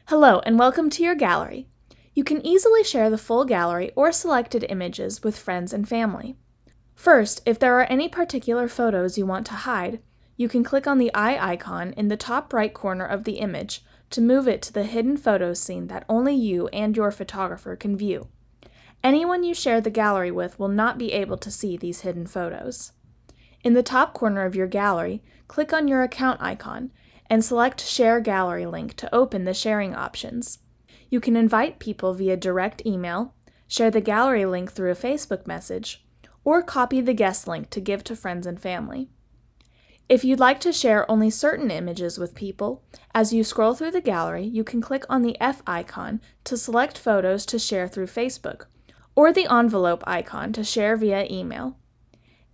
Hello and welcome to your gallery. You can easily share the full gallery or selected images with friends and family. First, if there are any particular photos you want to hide, you can click on the eye icon in the top right corner of the image to move it to the hidden photos scene that only you and your photographer can view. Anyone you share the gallery with will not be able to see these hidden photos. In the top corner of your gallery, click on your account icon and select Share Gallery link to open the sharing options. You can invite people via direct email, share the gallery link through a Facebook message, or copy the guest link to give to friends and family. If you'd like to share only certain images with people, as you scroll through the gallery, you can click on the F icon to select photos to share through Facebook, or the envelope icon to share via email.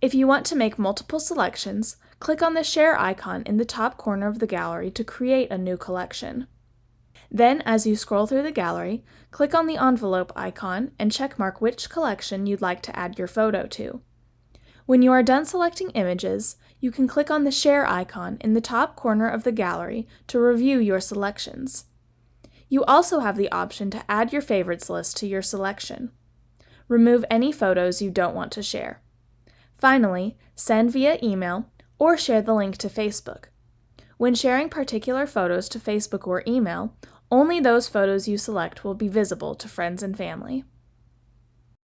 If you want to make multiple selections, click on the Share icon in the top corner of the gallery to create a new collection. Then, as you scroll through the gallery, click on the envelope icon and checkmark which collection you'd like to add your photo to. When you are done selecting images, you can click on the Share icon in the top corner of the gallery to review your selections. You also have the option to add your favorites list to your selection. Remove any photos you don't want to share. Finally, send via email or share the link to Facebook. When sharing particular photos to Facebook or email, only those photos you select will be visible to friends and family.